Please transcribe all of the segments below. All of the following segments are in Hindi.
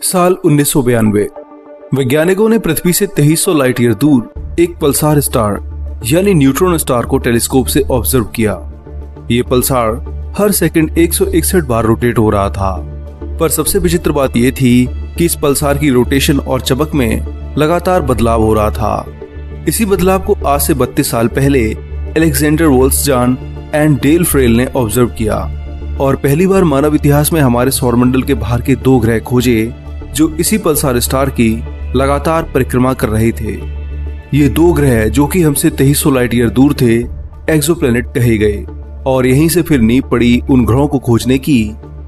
साल 1992 वैज्ञानिकों ने पृथ्वी से 2300 लाइट ईयर दूर एक पल्सार स्टार यानी न्यूट्रॉन स्टार को टेलीस्कोप से ऑब्जर्व किया। ये पल्सार हर सेकंड 161 बार रोटेट हो रहा था। पर सबसे विचित्र बात यह थी कि इस पल्सार की रोटेशन और चमक में लगातार बदलाव हो रहा था। इसी बदलाव को आज से 32 साल पहले अलेक्जेंडर वोल्फ्सजान एंड डेल फ्रेल ने ऑब्जर्व किया और पहली बार मानव इतिहास में हमारे सौरमंडल के बाहर के 2 ग्रह खोजे जो इसी पल्सार स्टार की लगातार परिक्रमा कर रहे थे। ये 2 ग्रह जो कि हमसे 2300 लाइट ईयर दूर थे एक्सोप्लैनेट कहे गए और यहीं से फिर नींव पड़ी उन ग्रहों को खोजने की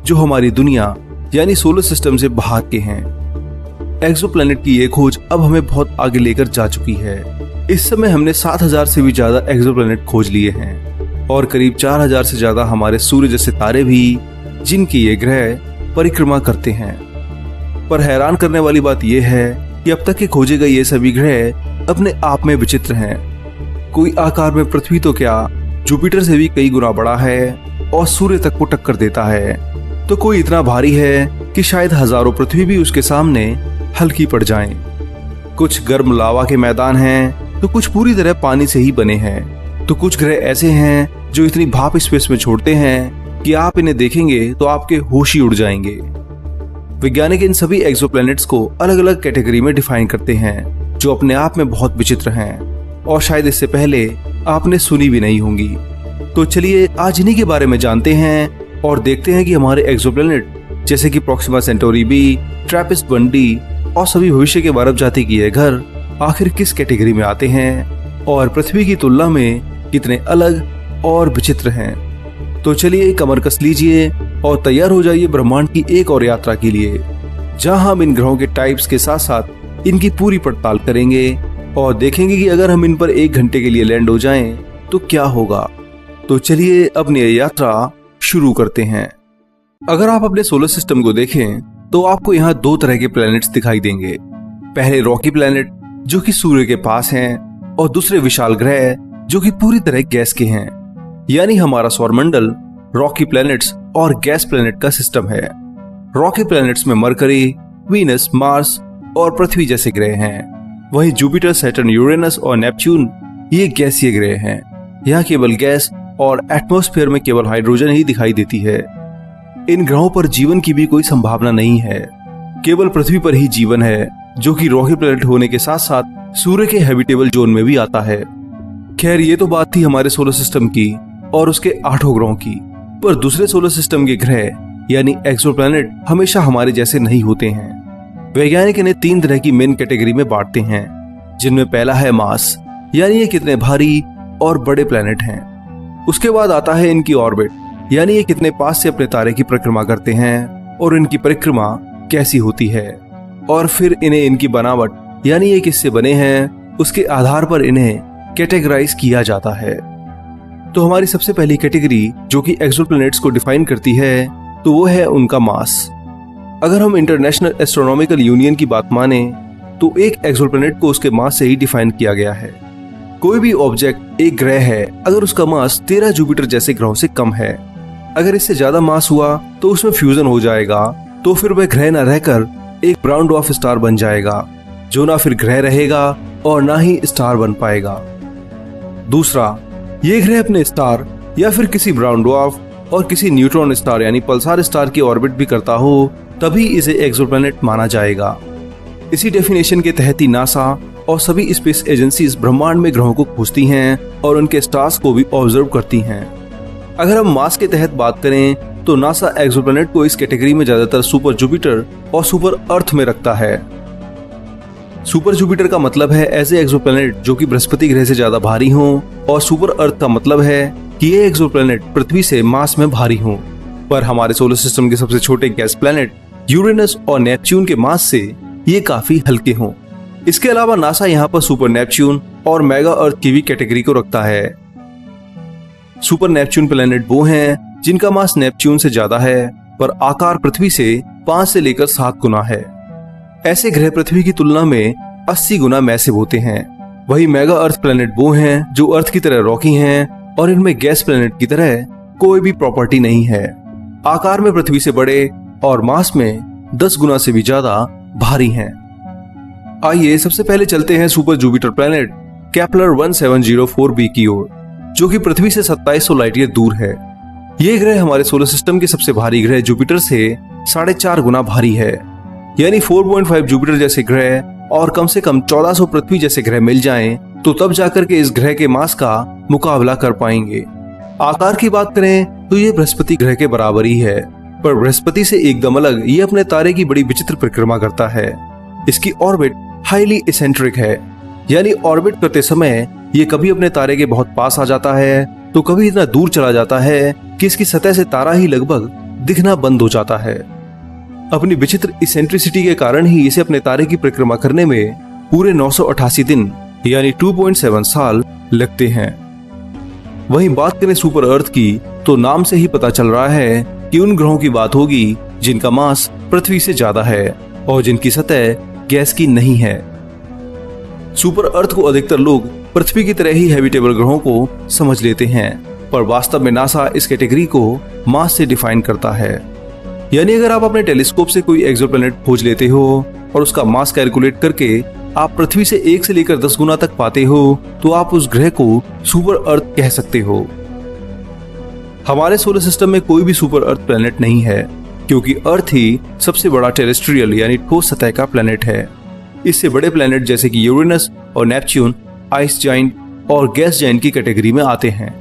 जो हमारी दुनिया यानी सोलर सिस्टम से बाहर के हैं। एक्सोप्लैनेट की ये खोज अब हमें बहुत आगे लेकर जा चुकी है। इस समय हमने 7000 से भी ज्यादा एक्सोप्लैनेट खोज लिए हैं और करीब 4000 से ज्यादा हमारे सूर्य जैसे तारे भी जिनकी ये ग्रह परिक्रमा करते हैं। पर हैरान करने वाली बात यह है कि अब तक के खोजे गए ये सभी ग्रह अपने आप में विचित्र हैं। कोई आकार में पृथ्वी तो क्या जुपिटर से भी कई गुना बड़ा है और सूर्य तक को टक्कर देता है, तो कोई इतना भारी है कि शायद हजारों पृथ्वी भी उसके सामने हल्की पड़ जाएं। कुछ गर्म लावा के मैदान हैं तो कुछ पूरी तरह पानी से ही बने हैं, तो कुछ ग्रह ऐसे हैं जो इतनी भाप स्पेस में छोड़ते हैं कि आप इन्हें देखेंगे तो आपके होश ही उड़ जाएंगे। वैज्ञानिक इन सभी एक्सोप्लैनेट्स को अलग अलग कैटेगरी में डिफाइन करते हैं जो अपने आप में बहुत विचित्र हैं और शायद इससे पहले आपने सुनी भी नहीं होंगी। तो चलिए आज इन्हीं के बारे में जानते हैं और देखते हैं कि हमारे एक्सोप्लैनेट जैसे कि Proxima Centauri B, Trappist 1D और सभी भविष्य के मानव जाति की ये घर आखिर किस कैटेगरी में आते हैं और पृथ्वी की तुलना में कितने अलग और विचित्र हैं। तो चलिए कमर कस लीजिए और तैयार हो जाइए ब्रह्मांड की एक और यात्रा के लिए, जहां हम इन ग्रहों के टाइप्स के साथ साथ इनकी पूरी पड़ताल करेंगे और देखेंगे कि अगर हम इन पर 1 घंटे के लिए लैंड हो जाएं तो क्या होगा। तो चलिए अपनी यात्रा शुरू करते हैं। अगर आप अपने सोलर सिस्टम को देखें तो आपको यहाँ 2 तरह के प्लैनेट्स दिखाई देंगे। पहले रॉकी प्लैनेट जो कि सूर्य के पास हैं और दूसरे विशाल ग्रह जो कि पूरी तरह गैस के हैं। यानी हमारा सौरमंडल रॉकी प्लैनेट्स और गैस प्लैनेट का सिस्टम है। रॉकी प्लैनेट्स में मरकरी, वीनस, मार्स और पृथ्वी जैसे ग्रह हैं। वहीं जुपिटर, सैटर्न, यूरेनस और नेपच्यून ये गैसीय ग्रह हैं। यहाँ केवल गैस और एटमॉस्फेयर में केवल हाइड्रोजन ही दिखाई देती है। इन ग्रहों पर जीवन की भी कोई संभावना नहीं है। केवल पृथ्वी पर ही जीवन है जो कि रॉकी प्लैनेट होने के साथ साथ सूर्य के हैबिटेबल जोन में भी आता है। खैर ये तो बात थी हमारे सोलर सिस्टम की और उसके 8 ग्रहों की। पर दूसरे सोलर सिस्टम के ग्रह यानी एक्सोप्लैनेट हमेशा हमारे जैसे नहीं होते हैं। वैज्ञानिक इन्हें 3 तरह की मेन कैटेगरी में बांटते हैं, जिनमें पहला है मास यानी ये कितने भारी और बड़े प्लैनेट हैं। उसके बाद आता है इनकी ऑर्बिट यानी ये कितने पास से अपने तारे की परिक्रमा करते हैं और इनकी परिक्रमा कैसी होती है। और फिर इन्हें इनकी बनावट यानी ये किससे बने हैं उसके आधार पर इन्हें कैटेगराइज किया जाता है। तो हमारी सबसे पहली कैटेगरी जो कि एक्सोप्लैनेट्स को डिफाइन करती है तो वो है उनका मास। अगर हम इंटरनेशनल एस्ट्रोनॉमिकल यूनियन की बात माने तो एक एक्सोप्लैनेट को उसके मास से ही डिफाइन किया गया है। कोई भी ऑब्जेक्ट एक ग्रह है अगर उसका मास 13 जुपिटर जैसे ग्रहों से कम है। अगर इससे ज्यादा मास हुआ तो उसमें फ्यूजन हो जाएगा, तो फिर वह ग्रह न रहकर एक ब्राउन ड्वार्फ स्टार बन जाएगा जो ना फिर ग्रह रहेगा और ना ही स्टार बन पाएगा। दूसरा, ये ग्रह अपने स्टार या फिर किसी ब्राउन ड्वार्फ और किसी न्यूट्रॉन स्टार यानी पल्सार स्टार की ऑर्बिट भी करता हो तभी इसे एक्सोप्लैनेट माना जाएगा। इसी डेफिनेशन के तहत ही नासा और सभी स्पेस एजेंसीज ब्रह्मांड में ग्रहों को खोजती हैं और उनके स्टार्स को भी ऑब्जर्व करती हैं। अगर हम मास के तहत बात करें तो नासा एक्सोप्लैनेट को इस कैटेगरी में ज्यादातर सुपर जुपिटर और सुपर अर्थ में रखता है। सुपर जुपिटर का मतलब है ऐसे एक्सोप्लैनेट जो कि बृहस्पति ग्रह से ज्यादा भारी हों और सुपर अर्थ का मतलब है कि ये एक्सोप्लैनेट पृथ्वी से मास में भारी हों। पर हमारे सोलर सिस्टम के सबसे छोटे गैस प्लैनेट यूरेनस और नेपच्यून के मास से ये काफी हल्के हों। इसके अलावा नासा यहाँ पर सुपर नेपच्यून और मेगा अर्थ की भी कैटेगरी को रखता है। सुपर नेपच्यून प्लैनेट वो हैं जिनका मास नेपच्यून से ज्यादा है पर आकार पृथ्वी से 5 से लेकर 7 गुना है। ऐसे ग्रह पृथ्वी की तुलना में 80 गुना मैसिव होते हैं। वही मेगा अर्थ प्लैनेट वो हैं जो अर्थ की तरह रॉकी हैं और इनमें गैस प्लैनेट की तरह कोई भी प्रॉपर्टी नहीं है। आकार में पृथ्वी से बड़े और मास में 10 गुना से भी ज्यादा भारी हैं। आइए सबसे पहले चलते हैं super Jupiter planet Kepler 1704b की ओर, जो कि पृथ्वी से 2700 लाइट ईयर दूर है। ये ग्रह हमारे सोलर सिस्टम के सबसे भारी ग्रह जुपिटर से 4.5 गुना भारी है। यानी 4.5 जुपिटर जैसे ग्रह और कम से कम 1400 पृथ्वी जैसे ग्रह मिल जाएं, तो तब जाकर के इस ग्रह के मास का मुकाबला कर पाएंगे। आकार की बात करें तो ये बृहस्पति ग्रह के बराबर ही है, पर बृहस्पति से एकदम अलग ये अपने तारे की बड़ी विचित्र परिक्रमा करता है। इसकी ऑर्बिट हाईली एसेंट्रिक है, यानी ऑर्बिट करते समय ये कभी अपने तारे के बहुत पास आ जाता है तो कभी इतना दूर चला जाता है कि इसकी सतह से तारा ही लगभग दिखना बंद हो जाता है। अपनी विचित्र इसेंट्रिसिटी के कारण ही इसे अपने तारे की परिक्रमा करने में पूरे 988 दिन यानी 2.7 साल लगते हैं। वहीं बात करें सुपर अर्थ की तो नाम से ही पता चल रहा है कि उन ग्रहों की बात होगी जिनका मास पृथ्वी से ज्यादा है और जिनकी सतह गैस की नहीं है। सुपर अर्थ को अधिकतर लोग पृथ्वी की तरह ही हैबिटेबल ग्रहों को समझ लेते हैं, पर वास्तव में नासा इस कैटेगरी को मास से डिफाइन करता है। यानी अगर आप अपने टेलीस्कोप से कोई एक्सोप्लैनेट खोज लेते हो और उसका मास कैलकुलेट करके आप पृथ्वी से 1 से लेकर 10 गुना तक पाते हो, तो आप उस ग्रह को सुपर अर्थ कह सकते हो। हमारे सोलर सिस्टम में कोई भी सुपर अर्थ प्लैनेट नहीं है, क्योंकि अर्थ ही सबसे बड़ा टेरेस्ट्रियल यानी ठोस सतह का प्लैनेट है। इससे बड़े प्लैनेट जैसे कि यूरेनस और नेपच्यून आइस जाइंट और गैस जाइंट की कैटेगरी में आते हैं।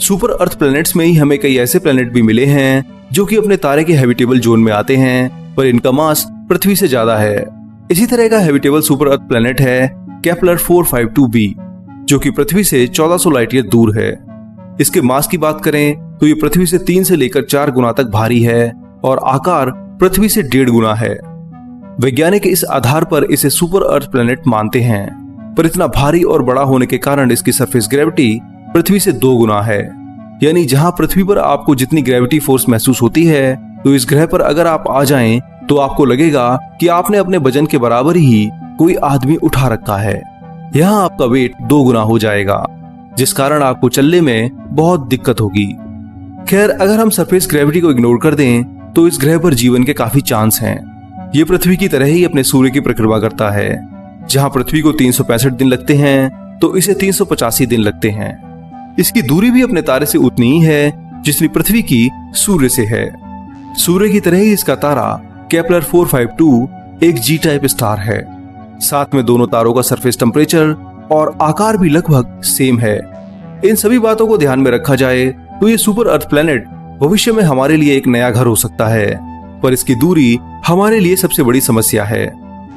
सुपर अर्थ प्लैनेट्स में ही हमें कई ऐसे प्लैनेट भी मिले हैं जो कि अपने तारे के हैबिटेबल जोन में आते हैं, पर इनका मास पृथ्वी से ज्यादा है। इसी तरह का हैबिटेबल सुपर अर्थ प्लैनेट है केपलर 452b, जो कि पृथ्वी से 1400 लाइट ईयर दूर है। इसके मास की बात करें तो ये पृथ्वी से 3 से लेकर 4 गुना तक भारी है और आकार पृथ्वी से 1.5 गुना है। वैज्ञानिक इस आधार पर इसे सुपर अर्थ प्लैनेट मानते हैं, पर इतना भारी और बड़ा होने के कारण इसकी सरफेस ग्रेविटी पृथ्वी से 2 गुना है। यानी जहां पृथ्वी पर आपको जितनी ग्रेविटी फोर्स महसूस होती है, तो इस ग्रह पर अगर आप आ जाएं तो आपको लगेगा कि आपने अपने वजन के बराबर ही कोई आदमी उठा रखा है। यहाँ आपका वेट 2 गुना हो जाएगा, जिस कारण आपको चलने में बहुत दिक्कत होगी। खैर, अगर हम सरफेस ग्रेविटी को इग्नोर कर दें तो इस ग्रह पर जीवन के काफी चांस हैं। ये पृथ्वी की तरह ही अपने सूर्य की परिक्रमा करता है। जहां पृथ्वी को 365 दिन लगते हैं तो इसे 385 दिन लगते हैं। इसकी दूरी भी अपने तारे से उतनी ही है जितनी पृथ्वी की सूर्य से है। सूर्य की तरह ही इसका तारा केपलर 452 एक जी टाइप स्टार है। साथ में दोनों तारों का सरफेस टेम्परेचर और आकार भी लगभग सेम है। इन सभी बातों को ध्यान में रखा जाए तो ये सुपर अर्थ प्लैनेट भविष्य में हमारे लिए एक नया घर हो सकता है, पर इसकी दूरी हमारे लिए सबसे बड़ी समस्या है।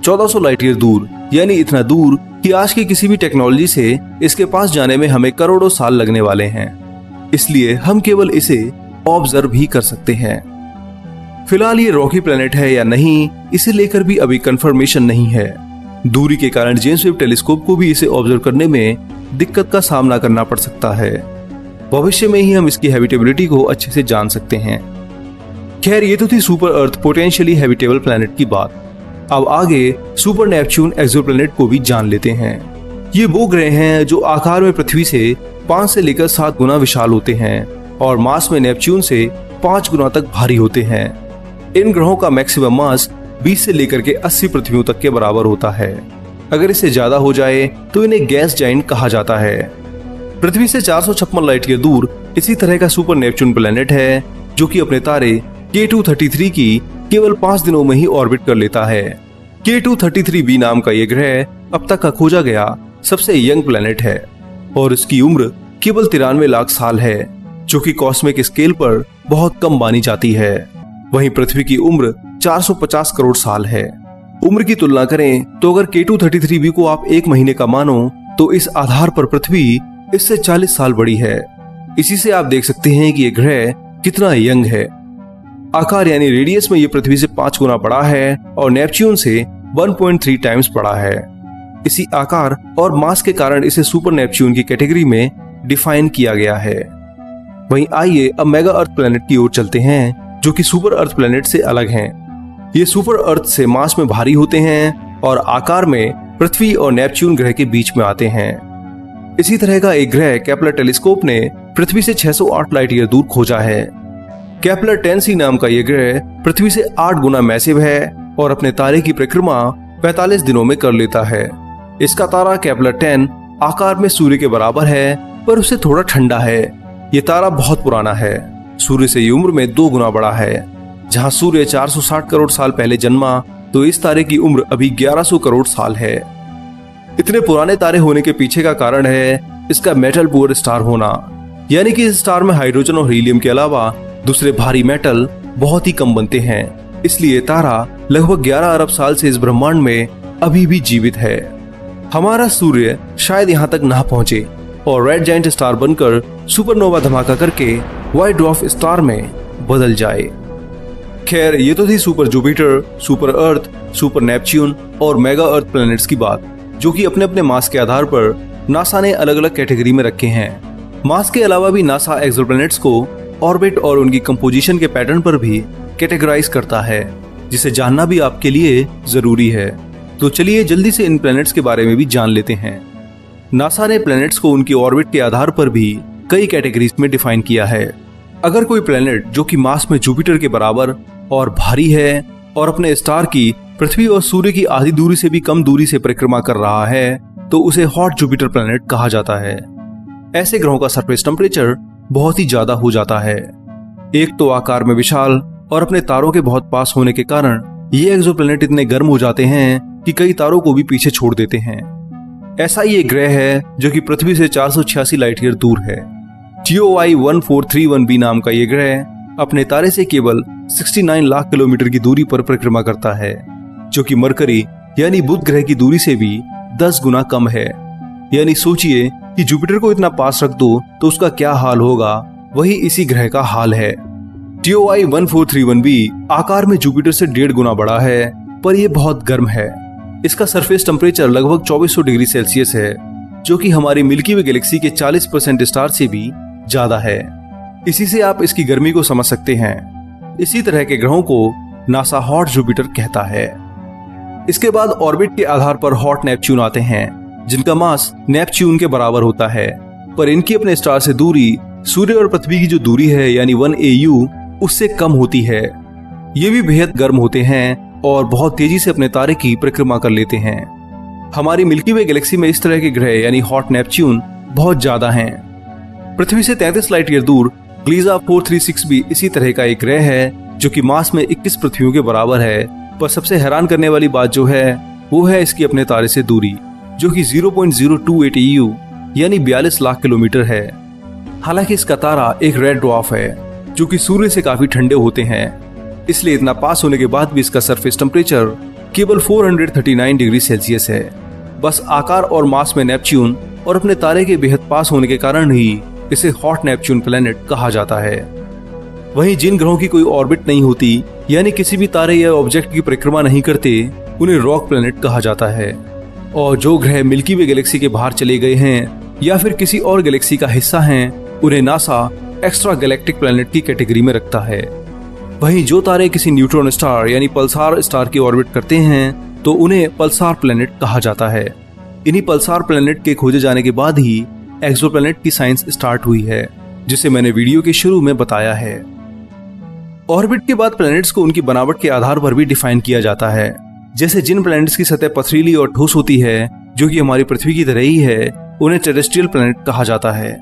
1400 लाइट ईयर दूर, यानी इतना दूर कि आज की किसी भी टेक्नोलॉजी से इसके पास जाने में हमें करोड़ों साल लगने वाले हैं। इसलिए हम केवल इसे ऑब्जर्व ही कर सकते हैं। फिलहाल ये रॉकी प्लैनेट है या नहीं, इसे लेकर भी अभी कंफर्मेशन नहीं है। दूरी के कारण जेम्स वेब टेलीस्कोप को भी इसे ऑब्जर्व करने में दिक्कत का सामना करना पड़ सकता है। भविष्य में ही हम इसकी हैबिटेबिलिटी को अच्छे से जान सकते हैं। खैर, ये तो थी सुपर अर्थ पोटेंशियली हैबिटेबल प्लैनेट की बात। अब आगे सुपर नेपच्यून एक्सोप्लैनेट को भी जान लेते हैं। ये वो ग्रह हैं जो आकार में पृथ्वी से 5 से लेकर 7 गुना विशाल होते हैं और मास में नेपच्यून से 5 गुना तक भारी होते हैं। इन ग्रहों का मैक्सिमम मास 20 से लेकर के 80 पृथ्वियों तक के बराबर होता है। अगर इससे ज्यादा हो जाए तो इन्हें गैस जाइंट कहा जाता है। पृथ्वी से 456 लाइट ईयर दूर इसी तरह का सुपर नेपच्यून प्लैनेट है, जो कि अपने तारे K233 की केवल 5 दिनों में ही ऑर्बिट कर लेता है। K233b नाम का यह ग्रह अब तक का खोजा गया सबसे यंग प्लैनेट है और इसकी उम्र केवल 93 लाख साल है, जो कि कॉस्मिक स्केल पर बहुत कम मानी जाती है। वहीं पृथ्वी की उम्र 450 करोड़ साल है। उम्र की तुलना करें तो अगर K233b को आप 1 महीने का मानो तो इस आधार पर पृथ्वी इससे 40 साल बड़ी है। इसी से आप देख सकते हैं कि यह ग्रह कितना यंग है। आकार यानी रेडियस में यह पृथ्वी से 5 गुना बड़ा है और नेपच्यून से 1.3 टाइम्स बड़ा है। इसी आकार और मास के कारण इसे सुपर नेपच्यून की कैटेगरी में डिफाइन किया गया है। वहीं आइए अब मेगा अर्थ प्लैनेट की ओर चलते हैं, जो कि सुपर अर्थ प्लैनेट से अलग हैं। ये सुपर अर्थ से मास में भारी होते हैं और आकार में पृथ्वी और नेपच्यून ग्रह के बीच में आते हैं। इसी तरह का एक ग्रह केपलर टेलीस्कोप ने पृथ्वी से 608 लाइट ईयर दूर खोजा है। केपलर 10c नाम का यह ग्रह पृथ्वी से 8 गुना मैसिव है और अपने तारे की परिक्रमा 45 दिनों में कर लेता है। इसका तारा केपलर 10 आकार में सूर्य के बराबर है, पर उससे थोड़ा ठंडा है। ये तारा बहुत पुराना है। सूर्य से ये उम्र में 2 गुना बड़ा है। जहां सूर्य 460 करोड़ साल पहले जन्मा, तो इस तारे की उम्र अभी 1100 करोड़ साल है। इतने पुराने तारे होने के पीछे का कारण है इसका मेटल पुअर स्टार होना, यानी कि इस स्टार में हाइड्रोजन और हीलियम के अलावा दूसरे भारी मेटल बहुत ही कम बनते हैं। इसलिए तारा लगभग 11 अरब साल से इस ब्रह्मांड में अभी भी जीवित है। हमारा सूर्य शायद यहाँ तक ना पहुंचे और रेड जायंट स्टार बनकर सुपरनोवा धमाका करके व्हाइट ड्वार्फ स्टार में बदल जाए। खैर, ये तो थी सुपर जुपिटर, सुपर अर्थ, सुपर नेपच्यून और मेगा अर्थ प्लैनेट्स की बात, जो कि अपने अपने मास के आधार पर नासा ने अलग अलग कैटेगरी में रखे हैं। मास के अलावा भी नासा एक्सोप्लैनेट्स को ऑर्बिट और उनकी कंपोजिशन के पैटर्न पर भी कैटेगराइज करता है, जिसे जानना भी आपके लिए जरूरी है। तो चलिए जल्दी से इन प्लैनेट्स के बारे में भी जान लेते हैं। नासा ने प्लैनेट्स को उनकी ऑर्बिट के आधार पर भी कई कैटेगरीज में डिफाइन किया है। अगर कोई प्लैनेट जो कि मास में जुपिटर के बराबर और भारी है और अपने स्टार की पृथ्वी और सूर्य की आधी दूरी से भी कम दूरी से परिक्रमा कर रहा है, तो उसे हॉट जुपिटर प्लैनेट कहा जाता है। ऐसे ग्रहों का सरफेस टेम्परेचर बहुत ही ज्यादा हो जाता है। एक तो आकार में विशाल और अपने तारों के बहुत पास होने के कारण ये एक्सोप्लैनेट इतने गर्म हो जाते हैं कि कई तारों को भी पीछे छोड़ देते हैं। ऐसा ही एक ग्रह है जो कि पृथ्वी से 486 लाइट ईयर दूर है। TOI 1431b नाम का ये ग्रह अपने तारे से केवल 69 लाख किलोमीटर की दूरी पर परिक्रमा करता है, जो कि मरकरी यानी बुध ग्रह की दूरी से भी 10 गुना कम है। यानी सोचिए कि जुपिटर को इतना पास रख दो तो उसका क्या हाल होगा, वही इसी ग्रह का हाल है। TOI 1431b आकार में जुपिटर से 1.5 गुना बड़ा है, पर यह बहुत गर्म है। इसका सरफेस टेम्परेचर लगभग 2400 डिग्री सेल्सियस है, जो कि हमारी मिल्की वे गैलेक्सी के 40% स्टार से भी ज्यादा है। इसी से आप इसकी गर्मी को समझ सकते हैं। इसी तरह के ग्रहों को नासा हॉट जुपिटर कहता है। इसके बाद ऑर्बिट के आधार पर हॉट नेपच्यून आते हैं, जिनका मास नेपच्यून के बराबर होता है, पर इनकी अपने स्टार से दूरी सूर्य और पृथ्वी की जो दूरी है यानी 1 AU उससे कम होती है। ये भी बेहद गर्म होते हैं और बहुत तेजी से अपने तारे की परिक्रमा कर लेते हैं। हमारी मिल्की वे गैलेक्सी में इस तरह के ग्रह यानी हॉट नेपच्यून बहुत ज्यादा हैं। पृथ्वी से 33 लाइट ईयर दूर ग्लीजा 436 भी इसी तरह का एक ग्रह है, जो कि मास में 21 पृथ्वियों के बराबर है। पर सबसे हैरान करने वाली बात जो है वो है इसकी अपने तारे से दूरी, जो कि 0.028 EU यानी 42 लाख किलोमीटर है। हालांकि इसका तारा एक रेड ड्वार्फ है, जो कि सूर्य से काफी ठंडे होते हैं। इसलिए इतना पास होने के बाद भी इसका सरफेस टेम्परेचर केवल 439 डिग्री सेल्सियस है। बस आकार और मास में नेपच्यून और अपने तारे के बेहद पास होने के कारण ही इसे हॉट नेपच्यून प्लैनेट कहा जाता है। वहीं जिन ग्रहों की कोई ऑर्बिट नहीं होती, यानी किसी भी तारे या ऑब्जेक्ट की परिक्रमा नहीं करते, उन्हें रॉक प्लैनेट कहा जाता है। और जो ग्रह मिल्की वे गैलेक्सी के बाहर चले गए हैं या फिर किसी और गैलेक्सी का हिस्सा हैं, उन्हें नासा एक्स्ट्रा गैलेक्टिक प्लैनेट की कैटेगरी में रखता है। वहीं जो तारे किसी न्यूट्रॉन स्टार यानी पल्सार स्टार की ऑर्बिट करते हैं, तो उन्हें पल्सार प्लैनेट कहा जाता है। इन्हीं पल्सार प्लैनेट के खोजे जाने के बाद ही एक्सोप्लैनेट की साइंस स्टार्ट हुई है, जिसे मैंने वीडियो के शुरू में बताया है। ऑर्बिट के बाद प्लैनेट्स को उनकी बनावट के आधार पर भी डिफाइन किया जाता है। जैसे जिन प्लैनेट्स की सतह पथरीली और ठोस होती है, जो कि हमारी पृथ्वी की तरह ही है, उन्हें टेरेस्ट्रियल प्लैनेट कहा जाता है।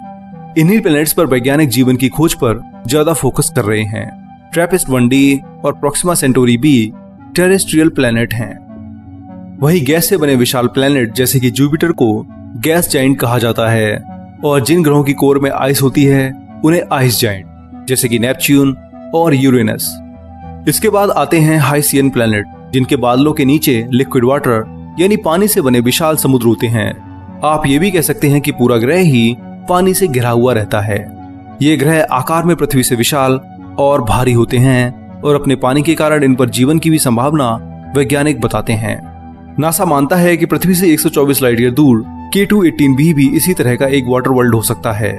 इन्हीं प्लैनेट्स पर वैज्ञानिक जीवन की खोज पर ज्यादा फोकस कर रहे हैं। ट्रैपिस्ट 1D और प्रोक्सिमा सेंटोरी भी टेरेस्ट्रियल प्लैनेट हैं। वही गैस से बने विशाल प्लैनेट जैसे कि जुपिटर को गैस जाइंट कहा जाता है, और जिन ग्रहों की कोर में आइस होती है उन्हें आइस जाइंट, जैसे कि नेपच्यून और यूरेनस। इसके बाद आते हैं हाइसियन प्लैनेट, जिनके बादलों के नीचे लिक्विड वाटर यानी पानी से बने विशाल समुद्र होते हैं। आप ये भी कह सकते हैं कि पूरा ग्रह ही पानी से घिरा हुआ रहता है। ये ग्रह आकार में पृथ्वी से विशाल और भारी होते हैं, और अपने पानी के कारण इन पर जीवन की भी संभावना वैज्ञानिक बताते हैं। नासा मानता है कि पृथ्वी से 124 लाइट ईयर दूर K2-18b भी इसी तरह का एक वाटर वर्ल्ड हो सकता है,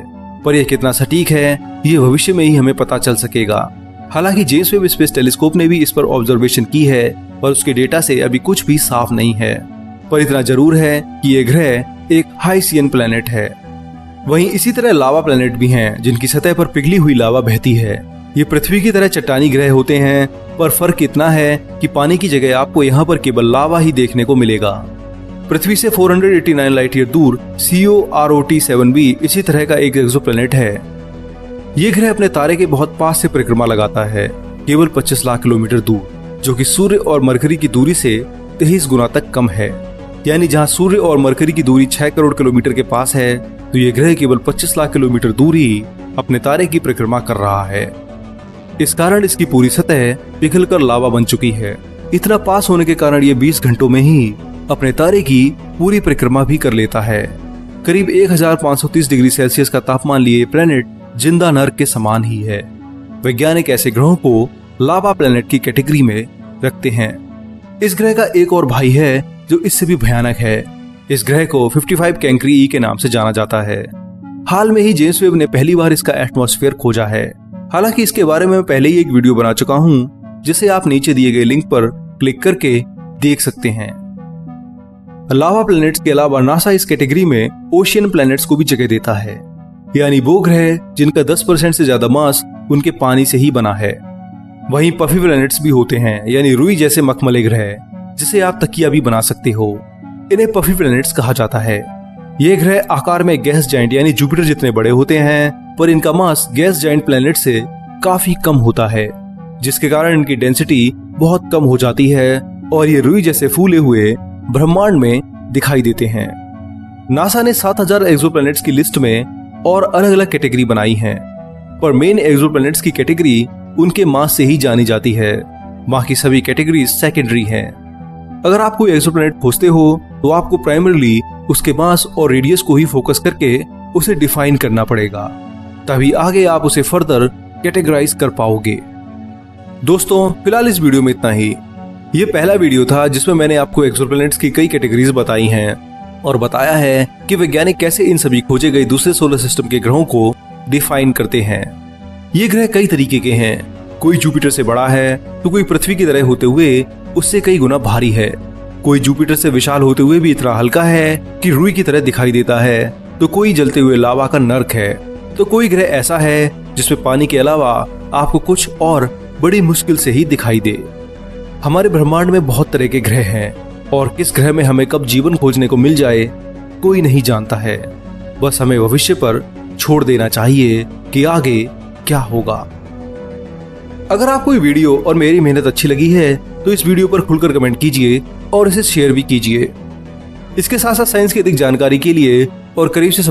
पर यह कितना सटीक है ये भविष्य में ही हमें पता चल सकेगा। हालांकि जेम्स वेब स्पेस टेलीस्कोप ने भी इस पर ऑब्जर्वेशन की है, पर उसके डेटा से अभी कुछ भी साफ नहीं है। पर इतना जरूर है कि यह ग्रह एक हाइसियन प्लैनेट है। वहीं इसी तरह लावा प्लैनेट भी हैं, जिनकी सतह पर पिघली हुई लावा बहती है। ये पृथ्वी की तरह चट्टानी ग्रह होते हैं, पर फर्क इतना है कि पानी की जगह आपको यहाँ पर केवल लावा ही देखने को मिलेगा। पृथ्वी से 489 लाइट ईयर दूर COROT-7b इसी तरह का एक एक्सोप्लैनेट है। ये ग्रह अपने तारे के बहुत पास से परिक्रमा लगाता है, केवल 25 लाख किलोमीटर दूर, जो कि सूर्य और मरकरी की दूरी से 23 गुना तक कम है। यानी जहाँ सूर्य और मरकरी की दूरी 6 करोड़ किलोमीटर के पास है, तो ये ग्रह केवल 25 लाख किलोमीटर दूर ही अपने तारे की परिक्रमा कर रहा है। इस कारण इसकी पूरी सतह पिघलकर लावा बन चुकी है। इतना पास होने के कारण ये 20 घंटों में ही अपने तारे की पूरी परिक्रमा भी कर लेता है। करीब 1530 डिग्री सेल्सियस का तापमान लिए प्लेनेट जिंदा नर्क के समान ही है। वैज्ञानिक ऐसे ग्रहों को लावा प्लेनेट की कैटेगरी में रखते हैं। इस ग्रह का एक और भाई है जो इससे भी भयानक है। इस ग्रह को 55 कैंक्री ई के नाम से जाना जाता है। हाल में ही जेम्स वेब ने पहली बार इसका एटमॉस्फेयर खोजा है। हालांकि इसके बारे में मैं पहले ही एक वीडियो बना चुका हूं, जिसे आप नीचे दिए गए लिंक पर क्लिक करके देख सकते हैं। लावा प्लैनेट्स के अलावा नासा इस कैटेगरी में ओशियन प्लैनेट्स को भी जगह देता है, यानी वो ग्रह जिनका 10% से ज्यादा मास उनके पानी से ही बना है। वहीं पफी प्लैनेट्स भी होते हैं, यानी रुई जैसे मखमली ग्रह, जिसे आप तकिया भी बना सकते हो। इन्हें पफी प्लैनेट्स कहा जाता है। ये ग्रह आकार में गैस जाइंट यानी जुपिटर जितने बड़े होते हैं, पर इनका मास गैस जाइंट प्लैनेट से काफी कम होता है, जिसके कारण इनकी डेंसिटी बहुत कम हो जाती है और ये रुई जैसे फूले हुए ब्रह्मांड में दिखाई देते हैं। नासा ने 7000 एक्सोप्लैनेट्स की लिस्ट में और अलग अलग कैटेगरी बनाई है, पर मेन एक्सोप्लैनेट्स की कैटेगरी उनके मास से ही जानी जाती है। बाकी सभी कैटेगरी सेकेंडरी हैं। अगर आप कोई एक्सोप्लैनेट खोजते हो तो आपको प्राइमरीली उसके मास और रेडियस को ही फोकस करके उसे डिफाइन करना पड़ेगा, तभी आगे आप उसे फर्दर कैटेगराइज कर पाओगे। दोस्तों, फिलहाल इस वीडियो में इतना ही। ये पहला वीडियो था जिसमें मैंने आपको एक्सोप्लैनेट्स की कई कैटेगरीज बताई हैं और बताया है कि वैज्ञानिक कैसे इन सभी खोजे गए दूसरे सोलर सिस्टम के ग्रहों को डिफाइन करते हैं। ये ग्रह कई तरीके के हैं। कोई जुपिटर से बड़ा है तो कोई पृथ्वी की तरह होते हुए उससे कई गुना भारी है। कोई जुपिटर से विशाल होते हुए भी इतना हल्का है कि रुई की तरह दिखाई देता है। तो कोई जलते हुए लावा का नर्क है। तो कोई ग्रह ऐसा है जिसमें पानी के अलावा आपको कुछ और बड़ी मुश्किल से ही दिखाई दे। हमारे ब्रह्मांड में बहुत तरह के ग्रह हैं और किस ग्रह में हमें कब जीवन खोजने को मिल जाए कोई नहीं जानता है। बस हमें भविष्य पर छोड़ देना चाहिए कि आगे क्या होगा। अगर आपको ये वीडियो और मेरी मेहनत अच्छी लगी है तो इस वीडियो पर खुलकर कमेंट कीजिए और इसे शेयर भी कीजिए। इसके साथ साथ साइंस की अधिक जानकारी के लिए और करीब से